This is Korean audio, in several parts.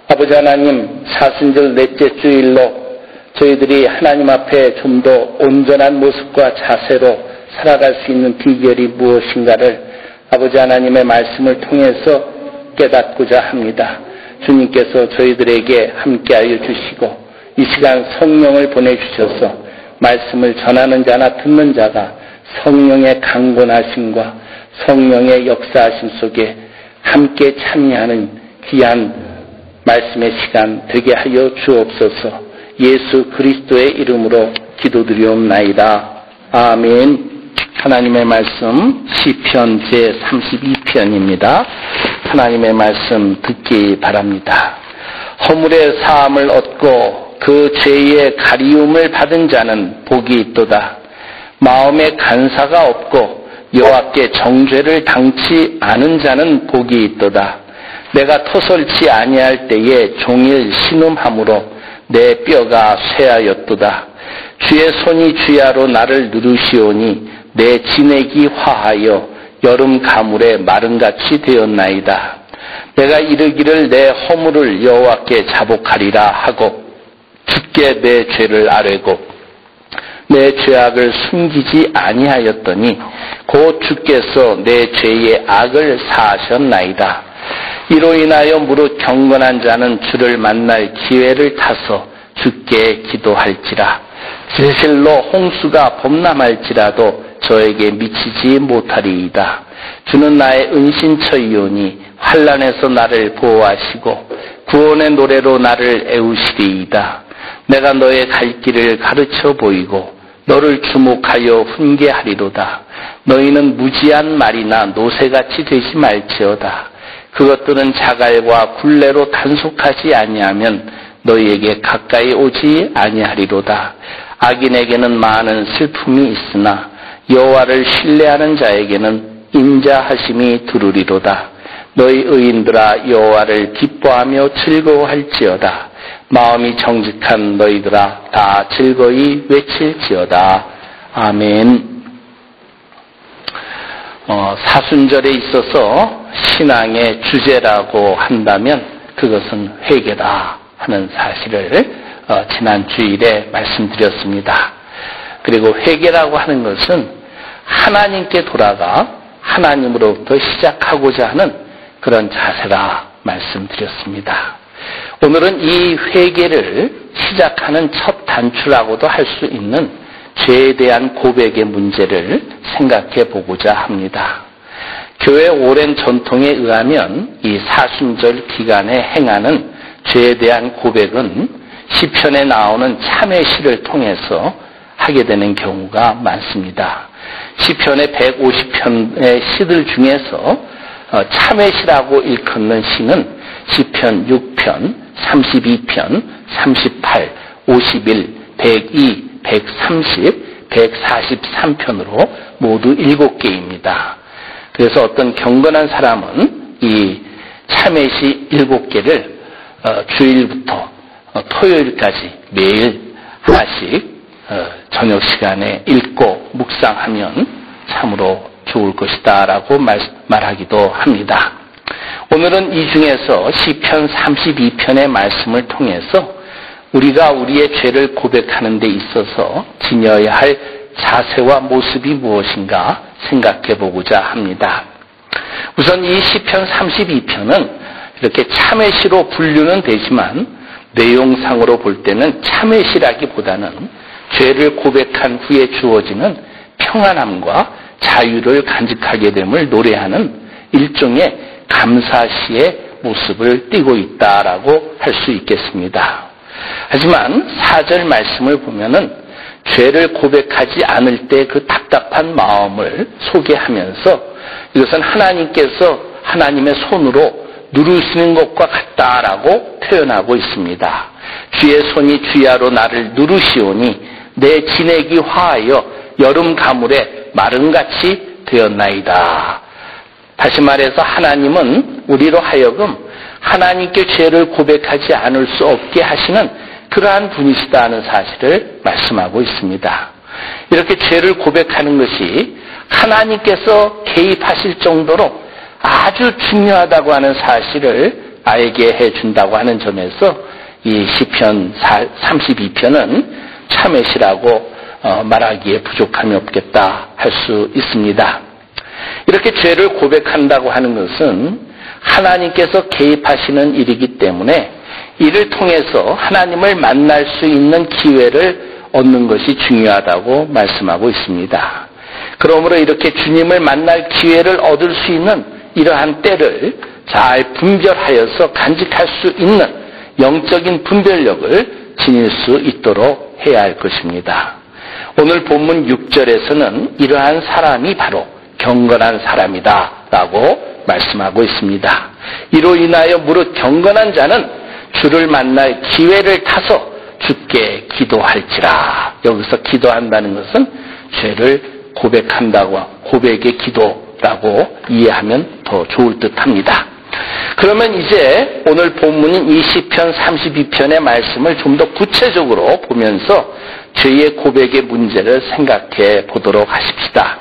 아버지 하나님, 사순절 넷째 주일로 저희들이 하나님 앞에 좀 더 온전한 모습과 자세로 살아갈 수 있는 비결이 무엇인가를 아버지 하나님의 말씀을 통해서 깨닫고자 합니다. 주님께서 저희들에게 함께하여 주시고 이 시간 성령을 보내주셔서 말씀을 전하는 자나 듣는 자가 성령의 강권하심과 성령의 역사하심 속에 함께 참여하는 귀한 말씀의 시간 되게 하여 주옵소서. 예수 그리스도의 이름으로 기도드리옵나이다. 아멘. 하나님의 말씀 시편 제32편입니다. 하나님의 말씀 듣기 바랍니다. 허물의 사함을 얻고 그 죄의 가리움을 받은 자는 복이 있도다. 마음에 간사가 없고 여호와께 정죄를 당치 않은 자는 복이 있도다. 내가 터설치 아니할 때에 종일 신음함으로 내 뼈가 쇠하였도다. 주의 손이 주야로 나를 누르시오니 내 진액이 화하여 여름 가물에 마른같이 되었나이다. 내가 이르기를 내 허물을 여호와께 자복하리라 하고 주께 내 죄를 아뢰고 내 죄악을 숨기지 아니하였더니 곧 주께서 내 죄의 악을 사하셨나이다. 이로 인하여 무릇 경건한 자는 주를 만날 기회를 타서 주께 기도할지라. 진실로 홍수가 범람할지라도 저에게 미치지 못하리이다. 주는 나의 은신처이오니 환난에서 나를 보호하시고 구원의 노래로 나를 애우시리이다. 내가 너의 갈 길을 가르쳐 보이고 너를 주목하여 훈계하리로다. 너희는 무지한 말이나 노새같이 되지 말지어다. 그것들은 자갈과 굴레로 단속하지 아니하면 너희에게 가까이 오지 아니하리로다. 악인에게는 많은 슬픔이 있으나 여호와를 신뢰하는 자에게는 인자하심이 두루리로다. 너희 의인들아 여호와를 기뻐하며 즐거워할지어다. 마음이 정직한 너희들아 다 즐거이 외칠지어다. 아멘. 사순절에 있어서 신앙의 주제라고 한다면 그것은 회개다 하는 사실을 지난 주일에 말씀드렸습니다. 그리고 회개라고 하는 것은 하나님께 돌아가 하나님으로부터 시작하고자 하는 그런 자세라 말씀드렸습니다. 오늘은 이 회개를 시작하는 첫 단추라고도 할 수 있는 죄에 대한 고백의 문제를 생각해 보고자 합니다. 교회 오랜 전통에 의하면 이 사순절 기간에 행하는 죄에 대한 고백은 시편에 나오는 참회시를 통해서 하게 되는 경우가 많습니다. 시편의 150편의 시들 중에서 참회시라고 일컫는 시는 시편 6편, 32편, 38, 51, 102, 130, 143편으로 모두 7개입니다. 그래서 어떤 경건한 사람은 이 참회시 7개를 주일부터 토요일까지 매일 하나씩 저녁 시간에 읽고 묵상하면 참으로 좋을 것이다 라고 말하기도 합니다. 오늘은 이 중에서 시편 32편의 말씀을 통해서 우리가 우리의 죄를 고백하는 데 있어서 지녀야 할 자세와 모습이 무엇인가 생각해 보고자 합니다. 우선 이 시편 32편은 이렇게 참회시로 분류는 되지만 내용상으로 볼 때는 참회시라기보다는 죄를 고백한 후에 주어지는 평안함과 자유를 간직하게 됨을 노래하는 일종의 감사시의 모습을 띠고 있다라고 할 수 있겠습니다. 하지만 4절 말씀을 보면은 죄를 고백하지 않을 때 그 답답한 마음을 소개하면서 이것은 하나님께서 하나님의 손으로 누르시는 것과 같다라고 표현하고 있습니다. 주의 손이 주야로 나를 누르시오니 내 진액이 화하여 여름 가물에 마른같이 되었나이다. 다시 말해서 하나님은 우리로 하여금 하나님께 죄를 고백하지 않을 수 없게 하시는 그러한 분이시다는 사실을 말씀하고 있습니다. 이렇게 죄를 고백하는 것이 하나님께서 개입하실 정도로 아주 중요하다고 하는 사실을 알게 해준다고 하는 점에서 이 시편 32편은 참회시라고 말하기에 부족함이 없겠다 할 수 있습니다. 이렇게 죄를 고백한다고 하는 것은 하나님께서 개입하시는 일이기 때문에 이를 통해서 하나님을 만날 수 있는 기회를 얻는 것이 중요하다고 말씀하고 있습니다. 그러므로 이렇게 주님을 만날 기회를 얻을 수 있는 이러한 때를 잘 분별하여서 간직할 수 있는 영적인 분별력을 지닐 수 있도록 해야 할 것입니다. 오늘 본문 6절에서는 이러한 사람이 바로 경건한 사람이다 라고 말씀하고 있습니다. 이로 인하여 무릇 경건한 자는 주를 만날 기회를 타서 주께 기도할지라. 여기서 기도한다는 것은 죄를 고백한다고, 고백의 기도라고 이해하면 더 좋을 듯합니다. 그러면 이제 오늘 본문인 이 시편 32편의 말씀을 좀 더 구체적으로 보면서 죄의 고백의 문제를 생각해 보도록 하십시다.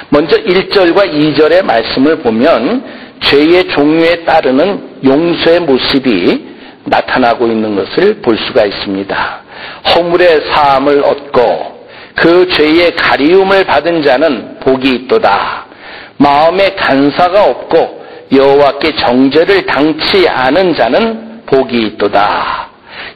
먼저 1절과 2절의 말씀을 보면 죄의 종류에 따르는 용서의 모습이 나타나고 있는 것을 볼 수가 있습니다. 허물의 사함을 얻고 그 죄의 가리움을 받은 자는 복이 있도다. 마음에 간사가 없고 여호와께 정죄를 당치 않은 자는 복이 있도다.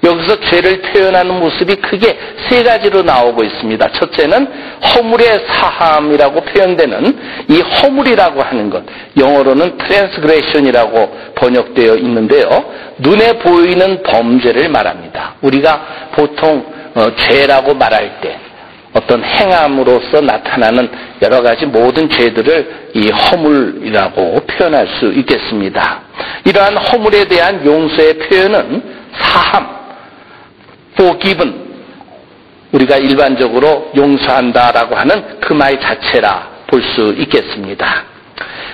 여기서 죄를 표현하는 모습이 크게 세 가지로 나오고 있습니다. 첫째는 허물의 사함이라고 표현되는 이 허물이라고 하는 것, 영어로는 transgression이라고 번역되어 있는데요. 눈에 보이는 범죄를 말합니다. 우리가 보통 죄라고 말할 때 어떤 행함으로서 나타나는 여러 가지 모든 죄들을 이 허물이라고 표현할 수 있겠습니다. 이러한 허물에 대한 용서의 표현은 사함, forgiven, 우리가 일반적으로 용서한다라고 하는 그 말 자체라 볼 수 있겠습니다.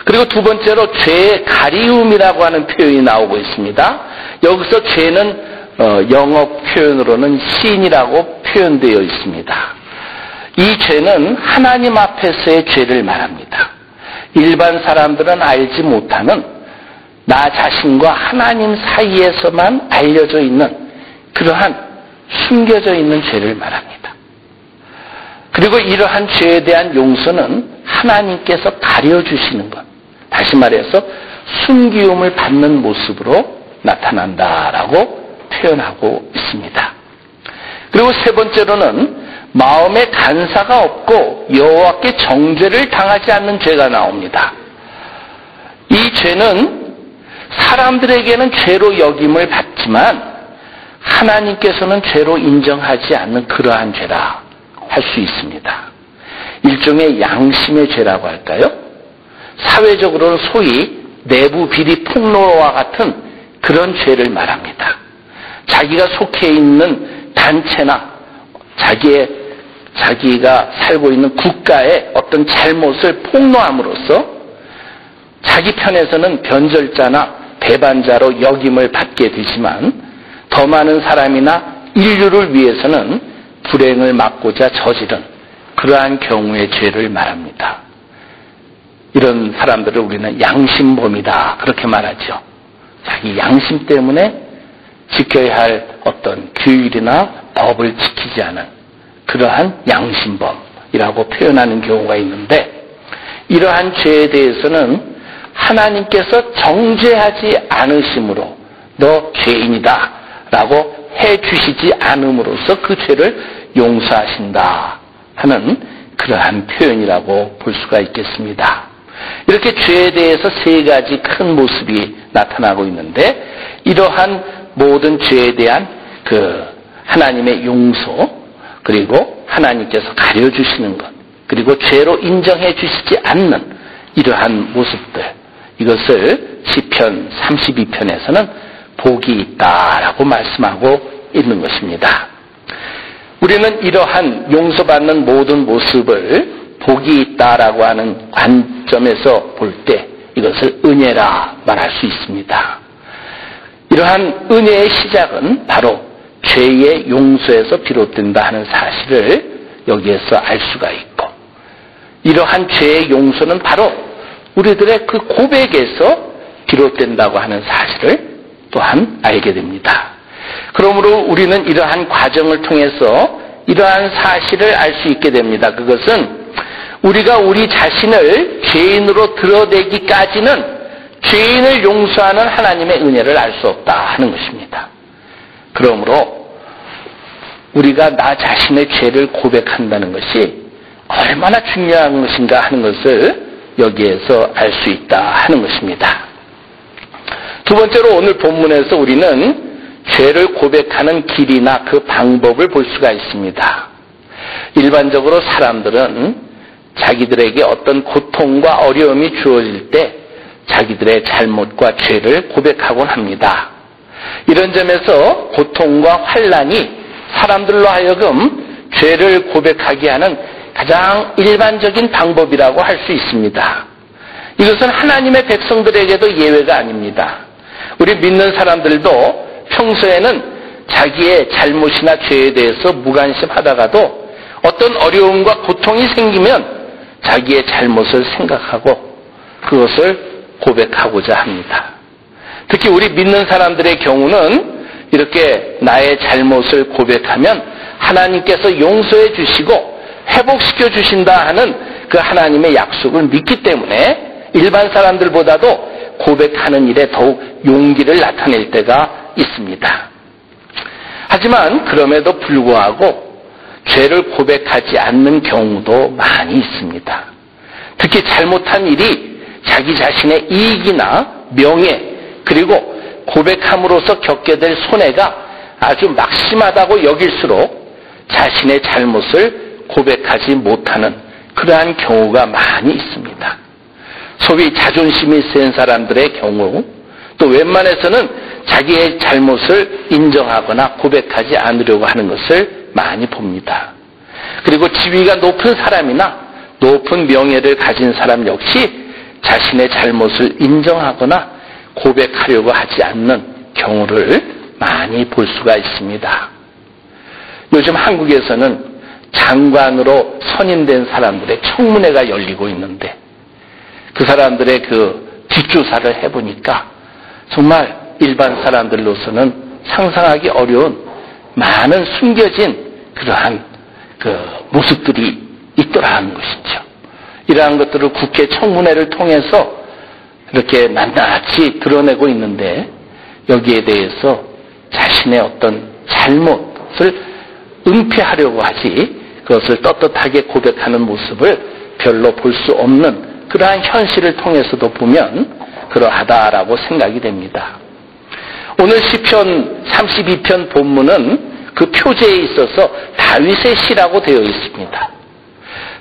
그리고 두 번째로 죄의 가리움이라고 하는 표현이 나오고 있습니다. 여기서 죄는 영어 표현으로는 신이라고 표현되어 있습니다. 이 죄는 하나님 앞에서의 죄를 말합니다. 일반 사람들은 알지 못하는 나 자신과 하나님 사이에서만 알려져 있는 그러한 숨겨져 있는 죄를 말합니다. 그리고 이러한 죄에 대한 용서는 하나님께서 가려주시는 것, 다시 말해서 숨기움을 받는 모습으로 나타난다라고 표현하고 있습니다. 그리고 세 번째로는 마음에 간사가 없고 여호와께 정죄를 당하지 않는 죄가 나옵니다. 이 죄는 사람들에게는 죄로 여김을 받지만 하나님께서는 죄로 인정하지 않는 그러한 죄라 할 수 있습니다. 일종의 양심의 죄라고 할까요? 사회적으로는 소위 내부 비리 폭로와 같은 그런 죄를 말합니다. 자기가 속해 있는 단체나 자기가 살고 있는 국가의 어떤 잘못을 폭로함으로써 자기 편에서는 변절자나 배반자로 여김을 받게 되지만 더 많은 사람이나 인류를 위해서는 불행을 막고자 저지른 그러한 경우의 죄를 말합니다. 이런 사람들을 우리는 양심범이다 그렇게 말하죠. 자기 양심 때문에 지켜야 할 어떤 규율이나 법을 지키지 않은 그러한 양심범이라고 표현하는 경우가 있는데 이러한 죄에 대해서는 하나님께서 정죄하지 않으심으로 너 죄인이다 라고 해주시지 않음으로써 그 죄를 용서하신다 하는 그러한 표현이라고 볼 수가 있겠습니다. 이렇게 죄에 대해서 세 가지 큰 모습이 나타나고 있는데 이러한 모든 죄에 대한 그 하나님의 용서 그리고 하나님께서 가려주시는 것 그리고 죄로 인정해 주시지 않는 이러한 모습들 이것을 시편 32편에서는 복이 있다라고 말씀하고 있는 것입니다. 우리는 이러한 용서받는 모든 모습을 복이 있다라고 하는 관점에서 볼 때 이것을 은혜라 말할 수 있습니다. 이러한 은혜의 시작은 바로 죄의 용서에서 비롯된다 하는 사실을 여기에서 알 수가 있고 이러한 죄의 용서는 바로 우리들의 그 고백에서 비롯된다고 하는 사실을 또한 알게 됩니다. 그러므로 우리는 이러한 과정을 통해서 이러한 사실을 알 수 있게 됩니다. 그것은 우리가 우리 자신을 죄인으로 드러내기까지는 죄인을 용서하는 하나님의 은혜를 알 수 없다 하는 것입니다. 그러므로 우리가 나 자신의 죄를 고백한다는 것이 얼마나 중요한 것인가 하는 것을 여기에서 알 수 있다 하는 것입니다. 두 번째로 오늘 본문에서 우리는 죄를 고백하는 길이나 그 방법을 볼 수가 있습니다. 일반적으로 사람들은 자기들에게 어떤 고통과 어려움이 주어질 때 자기들의 잘못과 죄를 고백하곤 합니다. 이런 점에서 고통과 환난이 사람들로 하여금 죄를 고백하게 하는 가장 일반적인 방법이라고 할 수 있습니다. 이것은 하나님의 백성들에게도 예외가 아닙니다. 우리 믿는 사람들도 평소에는 자기의 잘못이나 죄에 대해서 무관심하다가도 어떤 어려움과 고통이 생기면 자기의 잘못을 생각하고 그것을 고백하고자 합니다. 특히 우리 믿는 사람들의 경우는 이렇게 나의 잘못을 고백하면 하나님께서 용서해 주시고 회복시켜 주신다 하는 그 하나님의 약속을 믿기 때문에 일반 사람들보다도 고백하는 일에 더욱 용기를 나타낼 때가 있습니다. 하지만 그럼에도 불구하고 죄를 고백하지 않는 경우도 많이 있습니다. 특히 잘못한 일이 자기 자신의 이익이나 명예 그리고 고백함으로써 겪게 될 손해가 아주 막심하다고 여길수록 자신의 잘못을 고백하지 못하는 그러한 경우가 많이 있습니다. 소위 자존심이 센 사람들의 경우 또 웬만해서는 자기의 잘못을 인정하거나 고백하지 않으려고 하는 것을 많이 봅니다. 그리고 지위가 높은 사람이나 높은 명예를 가진 사람 역시 자신의 잘못을 인정하거나 고백하려고 하지 않는 경우를 많이 볼 수가 있습니다. 요즘 한국에서는 장관으로 선임된 사람들의 청문회가 열리고 있는데 그 사람들의 그 뒷조사를 해보니까 정말 일반 사람들로서는 상상하기 어려운 많은 숨겨진 그러한 그 모습들이 있더라는 것이죠. 이러한 것들을 국회 청문회를 통해서 이렇게 낱낱이 드러내고 있는데 여기에 대해서 자신의 어떤 잘못을 은폐하려고 하지 그것을 떳떳하게 고백하는 모습을 별로 볼 수 없는 그러한 현실을 통해서도 보면 그러하다라고 생각이 됩니다. 오늘 시편 32편 본문은 그 표제에 있어서 다윗의 시라고 되어 있습니다.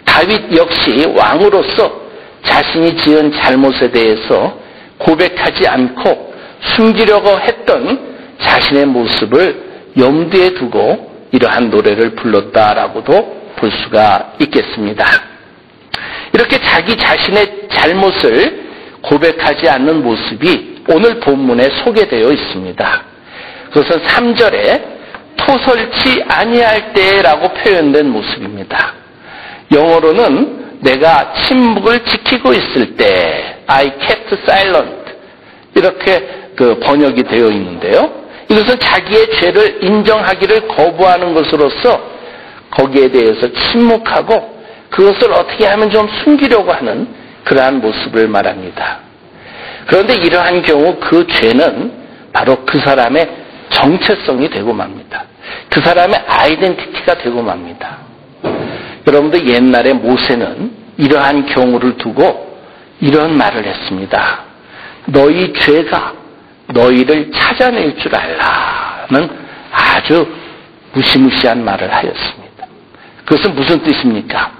다윗 역시 왕으로서 자신이 지은 잘못에 대해서 고백하지 않고 숨기려고 했던 자신의 모습을 염두에 두고 이러한 노래를 불렀다라고도 볼 수가 있겠습니다. 이렇게 자기 자신의 잘못을 고백하지 않는 모습이 오늘 본문에 소개되어 있습니다. 그것은 3절에 토설치 아니할 때라고 표현된 모습입니다. 영어로는 내가 침묵을 지키고 있을 때 I kept silent 이렇게 그 번역이 되어 있는데요. 이것은 자기의 죄를 인정하기를 거부하는 것으로서 거기에 대해서 침묵하고 그것을 어떻게 하면 좀 숨기려고 하는 그러한 모습을 말합니다. 그런데 이러한 경우 그 죄는 바로 그 사람의 정체성이 되고 맙니다. 그 사람의 아이덴티티가 되고 맙니다. 여러분들 옛날에 모세는 이러한 경우를 두고 이런 말을 했습니다. 너희 죄가 너희를 찾아낼 줄 알라는 아주 무시무시한 말을 하였습니다. 그것은 무슨 뜻입니까?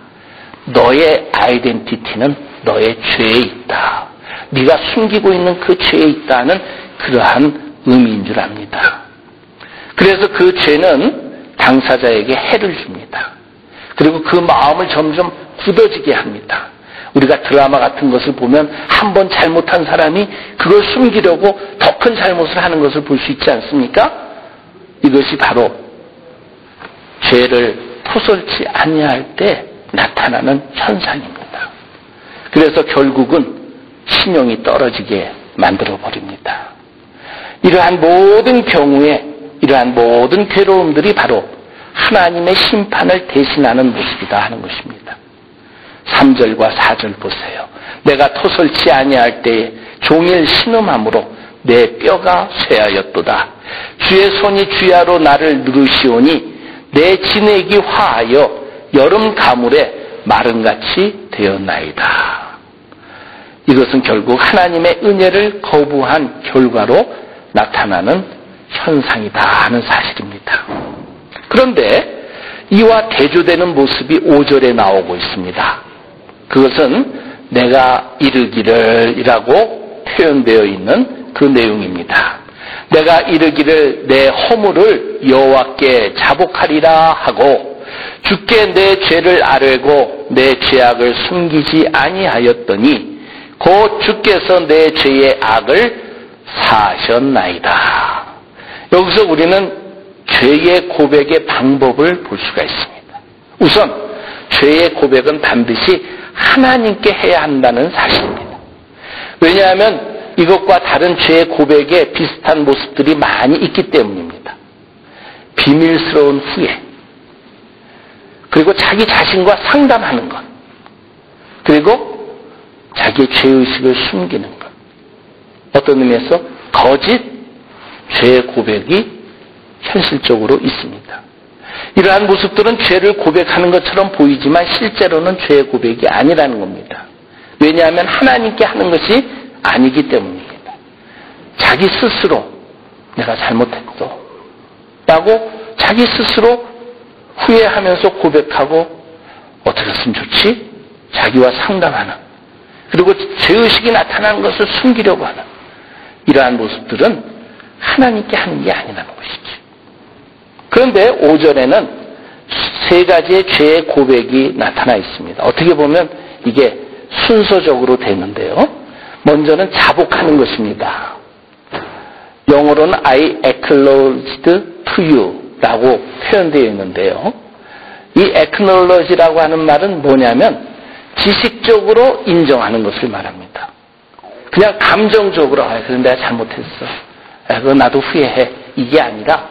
너의 아이덴티티는 너의 죄에 있다. 네가 숨기고 있는 그 죄에 있다는 그러한 의미인 줄 압니다. 그래서 그 죄는 당사자에게 해를 줍니다. 그리고 그 마음을 점점 굳어지게 합니다. 우리가 드라마 같은 것을 보면 한 번 잘못한 사람이 그걸 숨기려고 더 큰 잘못을 하는 것을 볼 수 있지 않습니까? 이것이 바로 죄를 토설치 아니할 때 나타나는 현상입니다. 그래서 결국은 신용이 떨어지게 만들어버립니다. 이러한 모든 경우에 이러한 모든 괴로움들이 바로 하나님의 심판을 대신하는 모습이다 하는 것입니다. 3절과 4절 보세요. 내가 토설치 아니할 때에 종일 신음함으로 내 뼈가 쇠하였도다. 주의 손이 주야로 나를 누르시오니 내 진액이 화하여 여름 가물에 마름같이 되었나이다. 이것은 결국 하나님의 은혜를 거부한 결과로 나타나는 현상이다 하는 사실입니다. 그런데 이와 대조되는 모습이 5절에 나오고 있습니다. 그것은 내가 이르기를 이라고 표현되어 있는 그 내용입니다. 내가 이르기를 내 허물을 여호와께 자복하리라 하고 주께 내 죄를 아뢰고 내 죄악을 숨기지 아니하였더니 곧 주께서 내 죄의 악을 사하셨나이다. 여기서 우리는 죄의 고백의 방법을 볼 수가 있습니다. 우선 죄의 고백은 반드시 하나님께 해야 한다는 사실입니다. 왜냐하면 이것과 다른 죄의 고백에 비슷한 모습들이 많이 있기 때문입니다. 비밀스러운 후회, 그리고 자기 자신과 상담하는 것, 그리고 자기의 죄의식을 숨기는 것. 어떤 의미에서 거짓 죄의 고백이 현실적으로 있습니다. 이러한 모습들은 죄를 고백하는 것처럼 보이지만 실제로는 죄의 고백이 아니라는 겁니다. 왜냐하면 하나님께 하는 것이 아니기 때문입니다. 자기 스스로 내가 잘못했어 라고 자기 스스로 후회하면서 고백하고 어떻게 했으면 좋지? 자기와 상담하는, 그리고 죄의식이 나타나는 것을 숨기려고 하는 이러한 모습들은 하나님께 하는 게 아니라는 것이죠. 그런데 5절에는 세 가지의 죄의 고백이 나타나 있습니다. 어떻게 보면 이게 순서적으로 되는데요. 먼저는 자복하는 것입니다. 영어로는 I acknowledged to you 라고 표현되어 있는데요. 이 acknowledge라고 하는 말은 뭐냐면 지식적으로 인정하는 것을 말합니다. 그냥 감정적으로 그래 내가 잘못했어. 그거 나도 후회해. 이게 아니라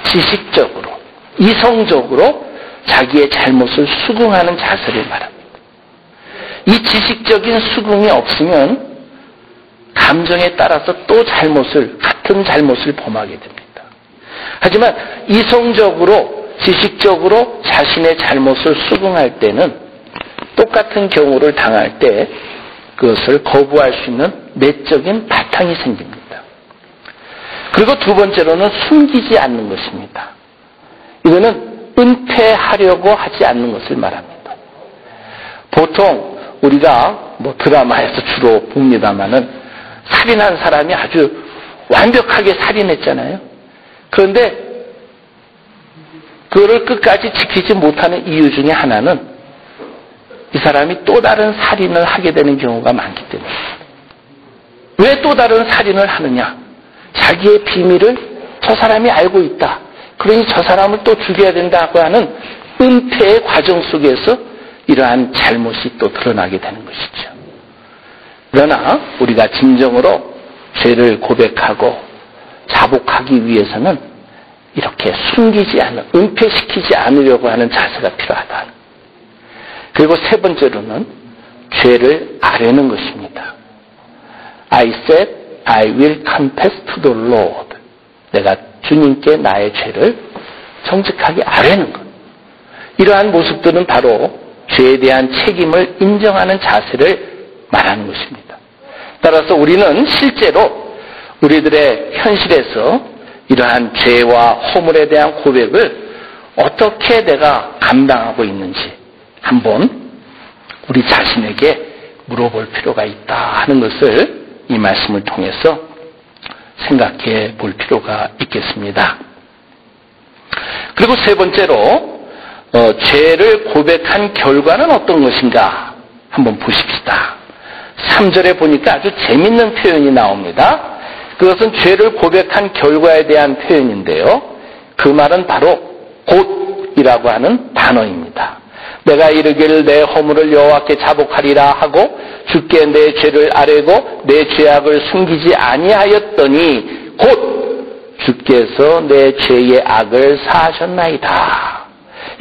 지식적으로, 이성적으로 자기의 잘못을 수긍하는 자세를 말합니다. 이 지식적인 수긍이 없으면 감정에 따라서 또 같은 잘못을 범하게 됩니다. 하지만 이성적으로, 지식적으로 자신의 잘못을 수긍할 때는 똑같은 경우를 당할 때 그것을 거부할 수 있는 내적인 바탕이 생깁니다. 그리고 두 번째로는 숨기지 않는 것입니다. 이거는 은폐하려고 하지 않는 것을 말합니다. 보통 우리가 드라마에서 주로 봅니다마는 살인한 사람이 아주 완벽하게 살인했잖아요. 그런데 그거를 끝까지 지키지 못하는 이유 중에 하나는 이 사람이 또 다른 살인을 하게 되는 경우가 많기 때문입니다. 왜 또 다른 살인을 하느냐? 자기의 비밀을 저 사람이 알고 있다. 그러니 저 사람을 또 죽여야 된다고 하는 은폐의 과정 속에서 이러한 잘못이 또 드러나게 되는 것이죠. 그러나 우리가 진정으로 죄를 고백하고 자복하기 위해서는 이렇게 숨기지 않는, 은폐시키지 않으려고 하는 자세가 필요하다. 그리고 세 번째로는 죄를 아뢰는 것입니다. I said I will confess to the Lord. 내가 주님께 나의 죄를 정직하게 아뢰는 것. 이러한 모습들은 바로 죄에 대한 책임을 인정하는 자세를 말하는 것입니다. 따라서 우리는 실제로 우리들의 현실에서 이러한 죄와 허물에 대한 고백을 어떻게 내가 감당하고 있는지 한번 우리 자신에게 물어볼 필요가 있다 하는 것을 이 말씀을 통해서 생각해 볼 필요가 있겠습니다. 그리고 세 번째로 죄를 고백한 결과는 어떤 것인가 한번 보십시다. 3절에 보니까 아주 재밌는 표현이 나옵니다. 그것은 죄를 고백한 결과에 대한 표현인데요. 그 말은 바로 곧이라고 하는 단어입니다. 내가 이르기를 내 허물을 여호와께 자복하리라 하고 주께 내 죄를 아뢰고 내 죄악을 숨기지 아니하였더니 곧 주께서 내 죄의 악을 사하셨나이다.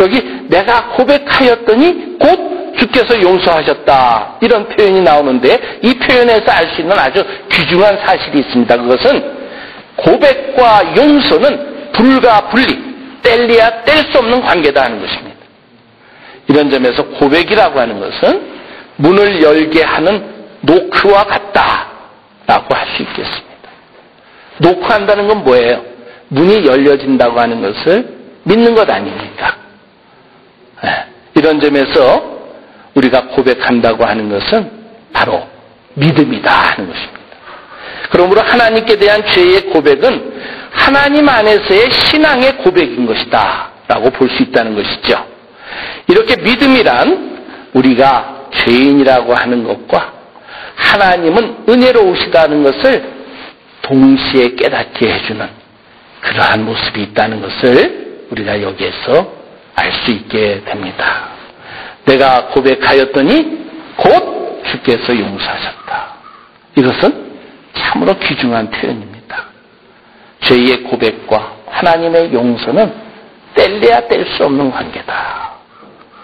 여기 내가 고백하였더니 곧 주께서 용서하셨다. 이런 표현이 나오는데 이 표현에서 알 수 있는 아주 귀중한 사실이 있습니다. 그것은 고백과 용서는 불가 분리, 뗄래야 뗄 수 없는 관계다 하는 것입니다. 이런 점에서 고백이라고 하는 것은 문을 열게 하는 노크와 같다라고 할 수 있겠습니다. 노크한다는 건 뭐예요? 문이 열려진다고 하는 것을 믿는 것 아닙니까? 이런 점에서 우리가 고백한다고 하는 것은 바로 믿음이다 하는 것입니다. 그러므로 하나님께 대한 죄의 고백은 하나님 안에서의 신앙의 고백인 것이다 라고 볼 수 있다는 것이죠. 이렇게 믿음이란 우리가 죄인이라고 하는 것과 하나님은 은혜로우시다는 것을 동시에 깨닫게 해주는 그러한 모습이 있다는 것을 우리가 여기에서 알 수 있게 됩니다. 내가 고백하였더니 곧 주께서 용서하셨다. 이것은 참으로 귀중한 표현입니다. 죄의 고백과 하나님의 용서는 뗄래야 뗄 수 없는 관계다.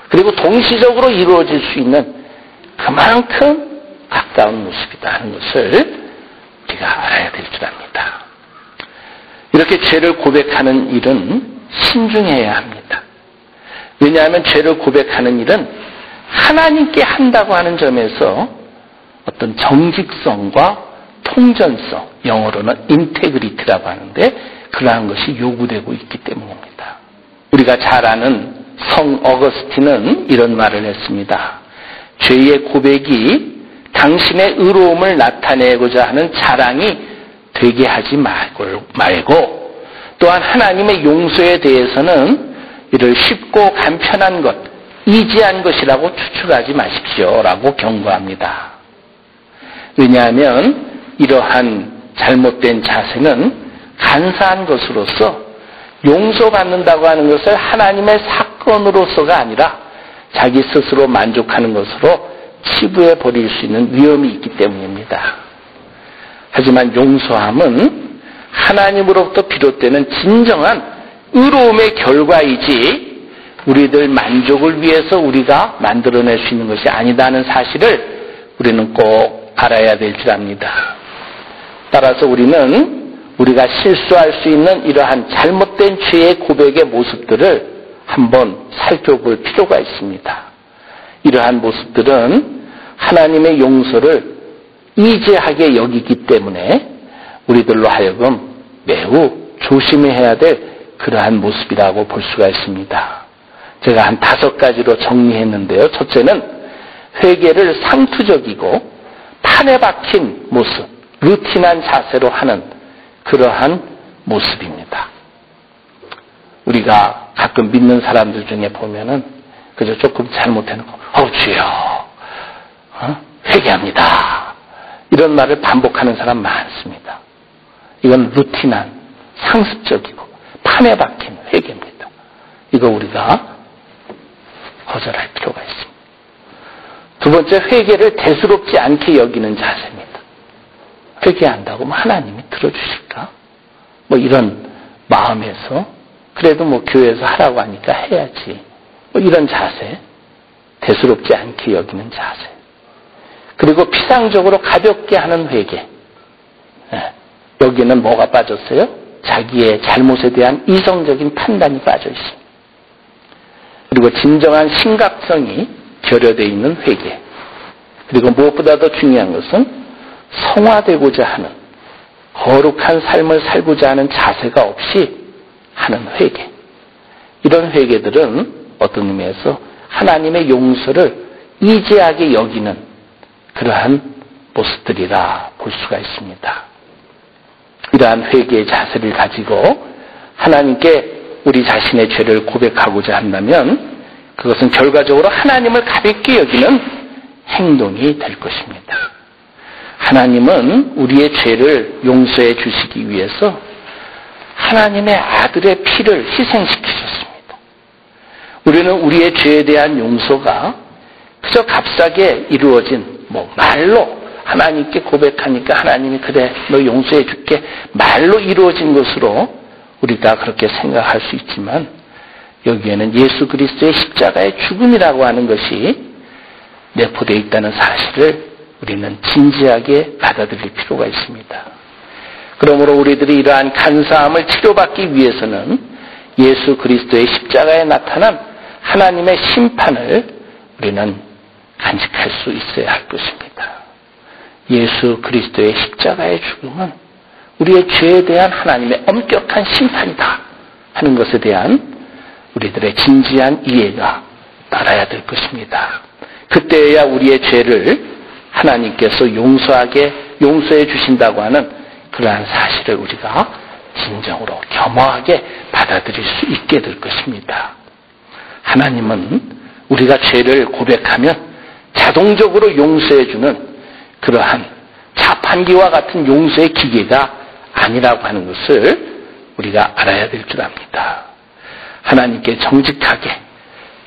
그리고 동시적으로 이루어질 수 있는 그만큼 가까운 모습이다 하는 것을 우리가 알아야 될 줄 압니다. 이렇게 죄를 고백하는 일은 신중해야 합니다. 왜냐하면 죄를 고백하는 일은 하나님께 한다고 하는 점에서 어떤 정직성과 통전성, 영어로는 인테그리티라고 하는데 그러한 것이 요구되고 있기 때문입니다. 우리가 잘 아는 성 어거스틴은 이런 말을 했습니다. 죄의 고백이 당신의 의로움을 나타내고자 하는 자랑이 되게 하지 말고 또한 하나님의 용서에 대해서는 이를 쉽고 간편한 것, 이지한 것이라고 추측하지 마십시오 라고 경고합니다. 왜냐하면 이러한 잘못된 자세는 간사한 것으로서 용서받는다고 하는 것을 하나님의 사건으로서가 아니라 자기 스스로 만족하는 것으로 치부해 버릴 수 있는 위험이 있기 때문입니다. 하지만 용서함은 하나님으로부터 비롯되는 진정한 의로움의 결과이지 우리들 만족을 위해서 우리가 만들어낼 수 있는 것이 아니다는 사실을 우리는 꼭 알아야 될 줄 압니다. 따라서 우리는 우리가 실수할 수 있는 이러한 잘못된 죄의 고백의 모습들을 한번 살펴볼 필요가 있습니다. 이러한 모습들은 하나님의 용서를 이지하게 여기기 때문에 우리들로 하여금 매우 조심해야 될 그러한 모습이라고 볼 수가 있습니다. 제가 한 5가지로 정리했는데요. 첫째는 회개를 상투적이고 판에 박힌 모습, 루틴한 자세로 하는 그러한 모습입니다. 우리가 가끔 믿는 사람들 중에 보면은 그저 조금 잘못해놓고 주여 회개합니다. 이런 말을 반복하는 사람 많습니다. 이건 루틴한 상습적이고 판에 박힌 회개입니다. 이거 우리가 거절할 필요가 있습니다. 두 번째, 회개를 대수롭지 않게 여기는 자세입니다. 회개한다고 하나님이 들어주실까? 이런 마음에서 그래도 교회에서 하라고 하니까 해야지. 이런 자세, 대수롭지 않게 여기는 자세. 그리고 피상적으로 가볍게 하는 회개. 여기는 뭐가 빠졌어요? 자기의 잘못에 대한 이성적인 판단이 빠져 있습니다. 그리고 진정한 심각성이 결여되어 있는 회개. 그리고 무엇보다 더 중요한 것은 성화되고자 하는 거룩한 삶을 살고자 하는 자세가 없이 하는 회개. 이런 회개들은 어떤 의미에서 하나님의 용서를 이지하게 여기는 그러한 모습들이라 볼 수가 있습니다. 이러한 회개의 자세를 가지고 하나님께 우리 자신의 죄를 고백하고자 한다면 그것은 결과적으로 하나님을 가볍게 여기는 행동이 될 것입니다. 하나님은 우리의 죄를 용서해 주시기 위해서 하나님의 아들의 피를 희생시키셨습니다. 우리는 우리의 죄에 대한 용서가 그저 값싸게 이루어진 말로 하나님께 고백하니까 하나님이 그래 너 용서해 줄게 말로 이루어진 것으로 우리가 그렇게 생각할 수 있지만 여기에는 예수 그리스도의 십자가의 죽음이라고 하는 것이 내포되어 있다는 사실을 우리는 진지하게 받아들일 필요가 있습니다. 그러므로 우리들이 이러한 간사함을 치료받기 위해서는 예수 그리스도의 십자가에 나타난 하나님의 심판을 우리는 간직할 수 있어야 할 것입니다. 예수 그리스도의 십자가의 죽음은 우리의 죄에 대한 하나님의 엄격한 심판이다 하는 것에 대한 우리들의 진지한 이해가 따라야 될 것입니다. 그때야 우리의 죄를 하나님께서 용서해 주신다고 하는 그러한 사실을 우리가 진정으로 겸허하게 받아들일 수 있게 될 것입니다. 하나님은 우리가 죄를 고백하면 자동적으로 용서해 주는 그러한 자판기와 같은 용서의 기계가 아니라고 하는 것을 우리가 알아야 될 줄 압니다. 하나님께 정직하게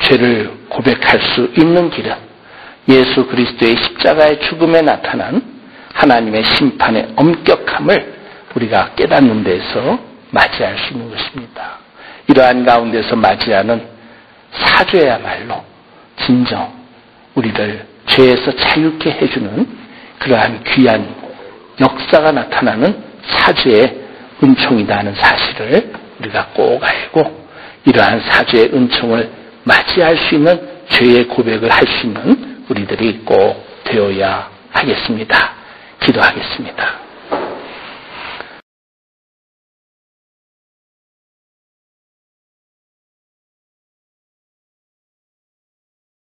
죄를 고백할 수 있는 길은 예수 그리스도의 십자가의 죽음에 나타난 하나님의 심판의 엄격함을 우리가 깨닫는 데서 맞이할 수 있는 것입니다. 이러한 가운데서 맞이하는 사죄야말로 진정 우리를 죄에서 자유케 해주는 그러한 귀한 역사가 나타나는 사죄의 은총이다 하는 사실을 우리가 꼭 알고 이러한 사죄의 은총을 맞이할 수 있는 죄의 고백을 할 수 있는 우리들이 꼭 되어야 하겠습니다. 기도하겠습니다.